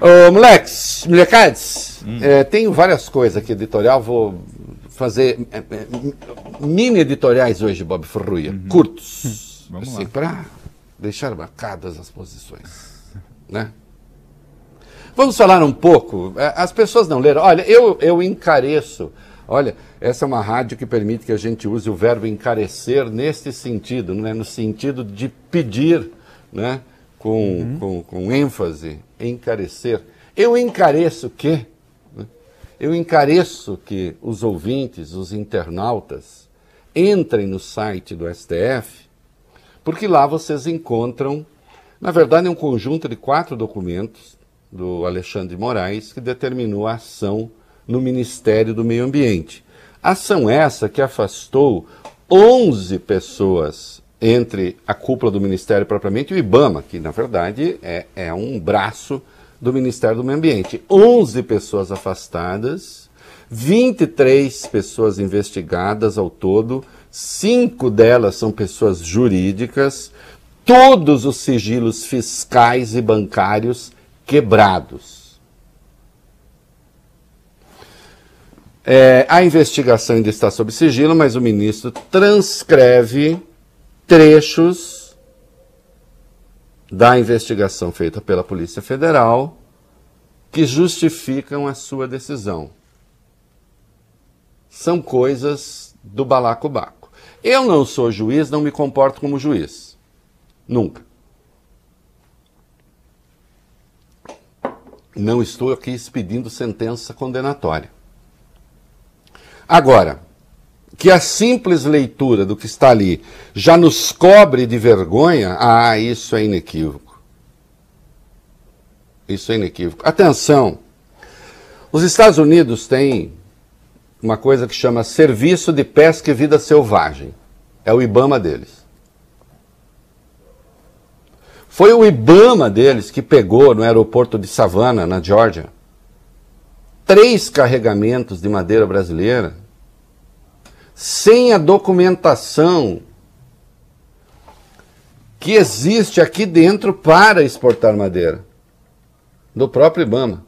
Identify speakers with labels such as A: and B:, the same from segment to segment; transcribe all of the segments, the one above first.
A: Ô, molecades, tenho várias coisas aqui, editorial, vou fazer mini editoriais hoje, Bob Ferruia, curtos, assim, para deixar marcadas as posições, né? Vamos falar um pouco, as pessoas não leram, olha, eu encareço, olha, essa é uma rádio que permite que a gente use o verbo encarecer neste sentido, né? No sentido de pedir, né? Com ênfase, encarecer. Eu encareço o quê? Eu encareço que os ouvintes, os internautas, entrem no site do STF, porque lá vocês encontram, na verdade, um conjunto de 4 documentos do Alexandre de Moraes que determinou a ação no Ministério do Meio Ambiente. Ação essa que afastou 11 pessoas entre a cúpula do Ministério propriamente e o IBAMA, que na verdade é um braço do Ministério do Meio Ambiente. 11 pessoas afastadas, 23 pessoas investigadas ao todo, 5 delas são pessoas jurídicas, todos os sigilos fiscais e bancários quebrados. A investigação ainda está sob sigilo, mas o ministro transcreve trechos da investigação feita pela Polícia Federal que justificam a sua decisão. São coisas do balacobaco. Eu não sou juiz, não me comporto como juiz. Nunca. Não estou aqui expedindo sentença condenatória. Agora, que a simples leitura do que está ali já nos cobre de vergonha, isso é inequívoco. Isso é inequívoco. Atenção, os Estados Unidos têm uma coisa que chama Serviço de Pesca e Vida Selvagem. É o IBAMA deles. Foi o IBAMA deles que pegou no aeroporto de Savannah, na Geórgia, 3 carregamentos de madeira brasileira sem a documentação que existe aqui dentro para exportar madeira, do próprio IBAMA.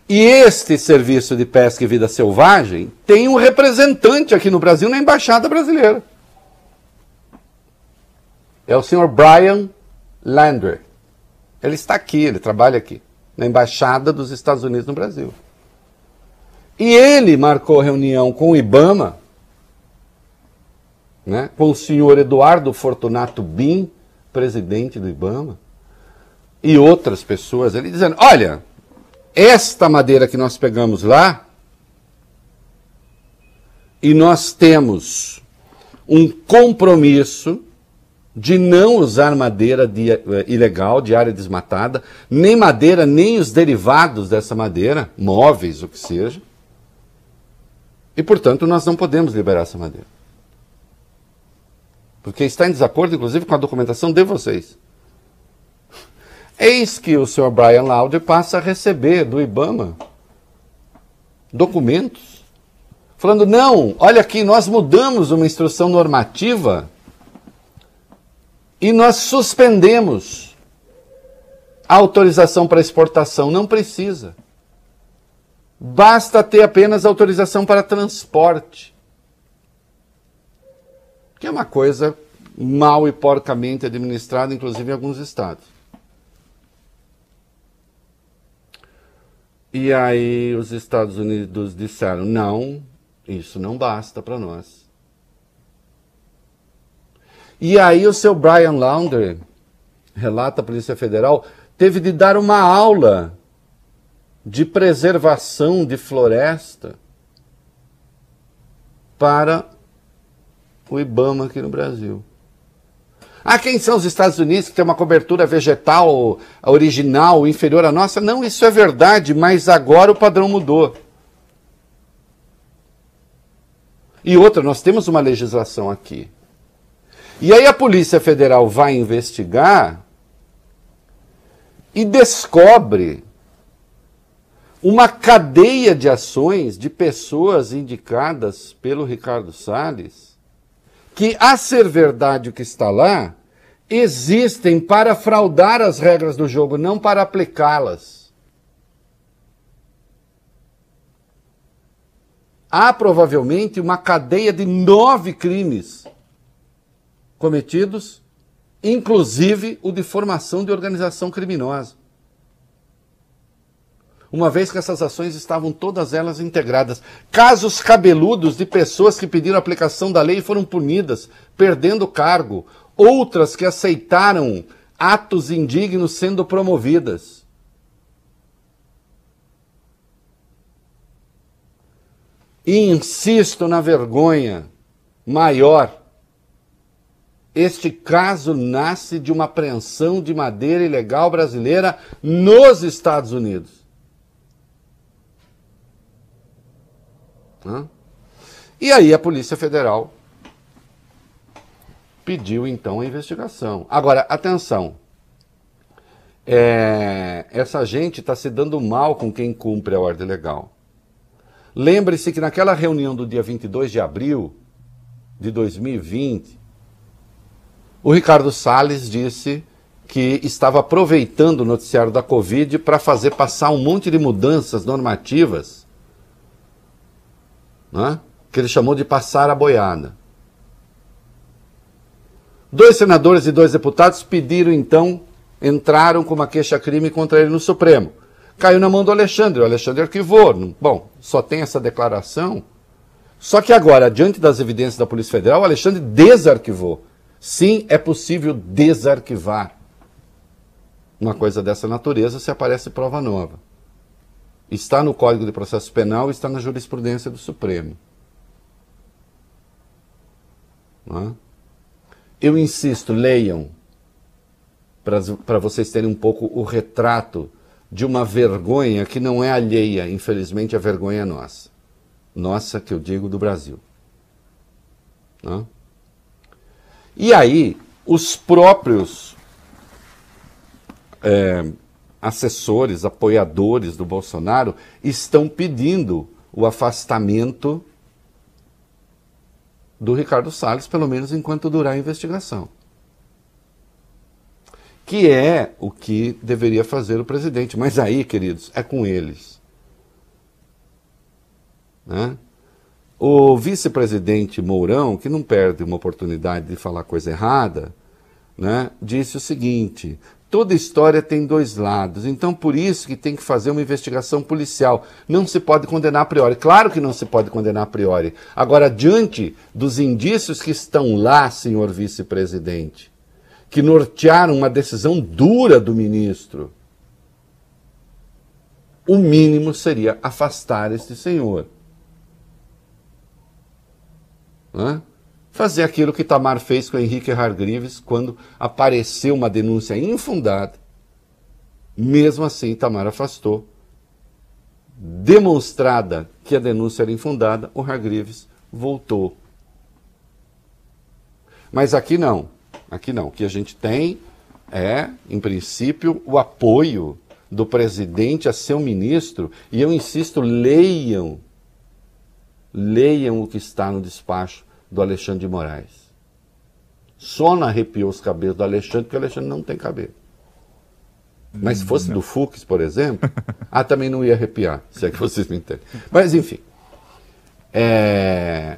A: E este Serviço de Pesca e Vida Selvagem tem um representante aqui no Brasil na Embaixada Brasileira. É o senhor Brian Lander. Ele está aqui, ele trabalha aqui, na Embaixada dos Estados Unidos no Brasil. E ele marcou reunião com o IBAMA, né, com o senhor Eduardo Fortunato Bin, presidente do IBAMA, e outras pessoas ali, dizendo, olha, esta madeira que nós pegamos lá, e nós temos um compromisso de não usar madeira ilegal, de área desmatada, nem madeira, nem os derivados dessa madeira, móveis, o que seja, e, portanto, nós não podemos liberar essa madeira. Porque está em desacordo, inclusive, com a documentação de vocês. Eis que o senhor Brian Lauder passa a receber do IBAMA documentos falando, não, olha aqui, nós mudamos uma instrução normativa e nós suspendemos a autorização para exportação. Não precisa. Basta ter apenas autorização para transporte. Que é uma coisa mal e porcamente administrada, inclusive em alguns estados. E aí os Estados Unidos disseram, não, isso não basta para nós. E aí o seu Brian Lauder, relata a Polícia Federal, teve de dar uma aula de preservação de floresta para o IBAMA aqui no Brasil. Quem são os Estados Unidos que tem uma cobertura vegetal original inferior à nossa? Não, isso é verdade, mas agora o padrão mudou. E outra, nós temos uma legislação aqui. E aí a Polícia Federal vai investigar e descobre uma cadeia de ações de pessoas indicadas pelo Ricardo Salles, que, a ser verdade o que está lá, existem para fraudar as regras do jogo, não para aplicá-las. Há provavelmente uma cadeia de 9 crimes cometidos, inclusive o de formação de organização criminosa. Uma vez que essas ações estavam todas elas integradas. Casos cabeludos de pessoas que pediram a aplicação da lei e foram punidas, perdendo o cargo. Outras que aceitaram atos indignos sendo promovidas. E insisto na vergonha maior. Este caso nasce de uma apreensão de madeira ilegal brasileira nos Estados Unidos. E aí a Polícia Federal pediu então a investigação. Agora, atenção, essa gente está se dando mal com quem cumpre a ordem legal. Lembre-se que naquela reunião do dia 22 de abril de 2020, o Ricardo Salles disse que estava aproveitando o noticiário da Covid para fazer passar um monte de mudanças normativas, que ele chamou de passar a boiada. 2 senadores e 2 deputados pediram, então, entraram com uma queixa-crime contra ele no Supremo. Caiu na mão do Alexandre, o Alexandre arquivou. Bom, só tem essa declaração. Só que agora, diante das evidências da Polícia Federal, o Alexandre desarquivou. Sim, é possível desarquivar uma coisa dessa natureza se aparece prova nova. Está no Código de Processo Penal, está na jurisprudência do Supremo. Eu insisto, leiam, para vocês terem um pouco o retrato de uma vergonha que não é alheia, infelizmente a vergonha é nossa. Nossa, que eu digo, do Brasil. E aí, os próprios assessores, apoiadores do Bolsonaro estão pedindo o afastamento do Ricardo Salles, pelo menos enquanto durar a investigação. Que é o que deveria fazer o presidente. Mas aí, queridos, é com eles. O vice-presidente Mourão, que não perde uma oportunidade de falar coisa errada, disse o seguinte: toda história tem 2 lados, então por isso que tem que fazer uma investigação policial. Não se pode condenar a priori. Claro que não se pode condenar a priori. Agora, diante dos indícios que estão lá, senhor vice-presidente, que nortearam uma decisão dura do ministro, o mínimo seria afastar este senhor. Fazer aquilo que Itamar fez com Henrique Hargreaves quando apareceu uma denúncia infundada. Mesmo assim, Itamar afastou. Demonstrada que a denúncia era infundada, o Hargreaves voltou. Mas aqui não. Aqui não. O que a gente tem é, em princípio, o apoio do presidente a seu ministro. E eu insisto, leiam o que está no despacho do Alexandre de Moraes. Só não arrepiou os cabelos do Alexandre, porque o Alexandre não tem cabelo. Mas se fosse do Fux, por exemplo, também não ia arrepiar, se é que vocês me entendem. Mas, enfim, é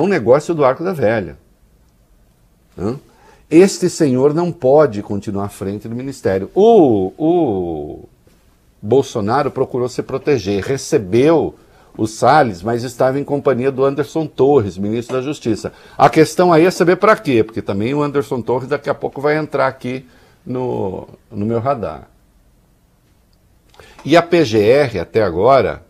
A: um negócio do Arco da Velha. Este senhor não pode continuar à frente do ministério. O Bolsonaro procurou se proteger, recebeu o Salles, mas estava em companhia do Anderson Torres, ministro da Justiça. A questão aí é saber para quê, porque também o Anderson Torres daqui a pouco vai entrar aqui no meu radar. E a PGR, até agora,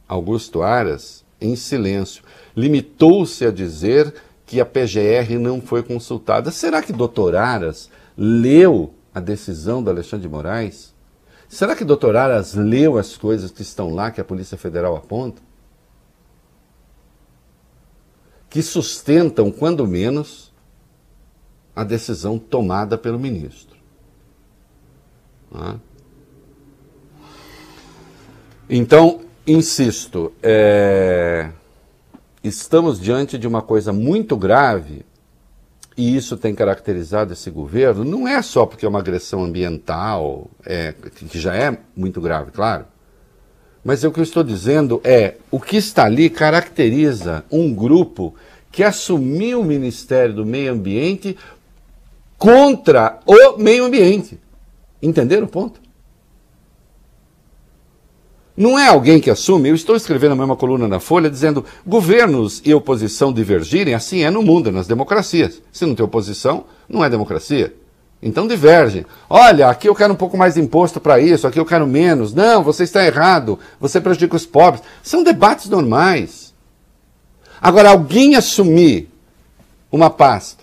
A: Augusto Aras, em silêncio, limitou-se a dizer que a PGR não foi consultada. Será que Dr. Aras leu a decisão do Alexandre de Moraes? Será que Dr. Aras leu as coisas que estão lá, que a Polícia Federal aponta? Que sustentam, quando menos, a decisão tomada pelo ministro. Então, insisto, estamos diante de uma coisa muito grave e isso tem caracterizado esse governo, não é só porque é uma agressão ambiental, que já é muito grave, claro, mas o que eu estou dizendo é, o que está ali caracteriza um grupo que assumiu o Ministério do Meio Ambiente contra o meio ambiente. Entenderam o ponto? Não é alguém que assume, eu estou escrevendo a mesma coluna na Folha dizendo governos e oposição divergirem, assim é no mundo, nas democracias. Se não tem oposição, não é democracia. Então divergem. Olha, aqui eu quero um pouco mais de imposto para isso, aqui eu quero menos. Não, você está errado, você prejudica os pobres. São debates normais. Agora, alguém assumir uma pasta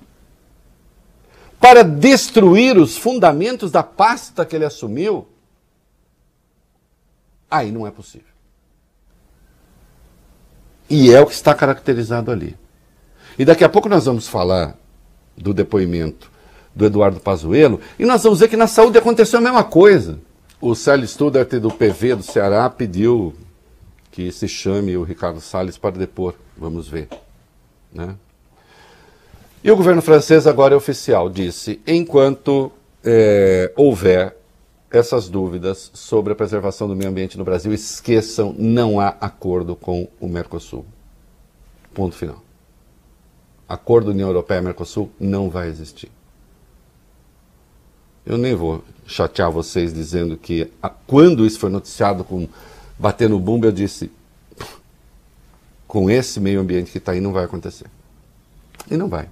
A: para destruir os fundamentos da pasta que ele assumiu, aí não é possível. E é o que está caracterizado ali. E daqui a pouco nós vamos falar do depoimento do Eduardo Pazuello e nós vamos ver que na saúde aconteceu a mesma coisa. O Célio Studart do PV do Ceará pediu que se chame o Ricardo Salles para depor. Vamos ver. Né? E o governo francês agora é oficial, disse, enquanto houver essas dúvidas sobre a preservação do meio ambiente no Brasil, esqueçam, não há acordo com o Mercosul. Ponto final. Acordo União Europeia-Mercosul não vai existir. Eu nem vou chatear vocês dizendo que quando isso foi noticiado com bater no bumbo, eu disse, com esse meio ambiente que está aí não vai acontecer. E não vai.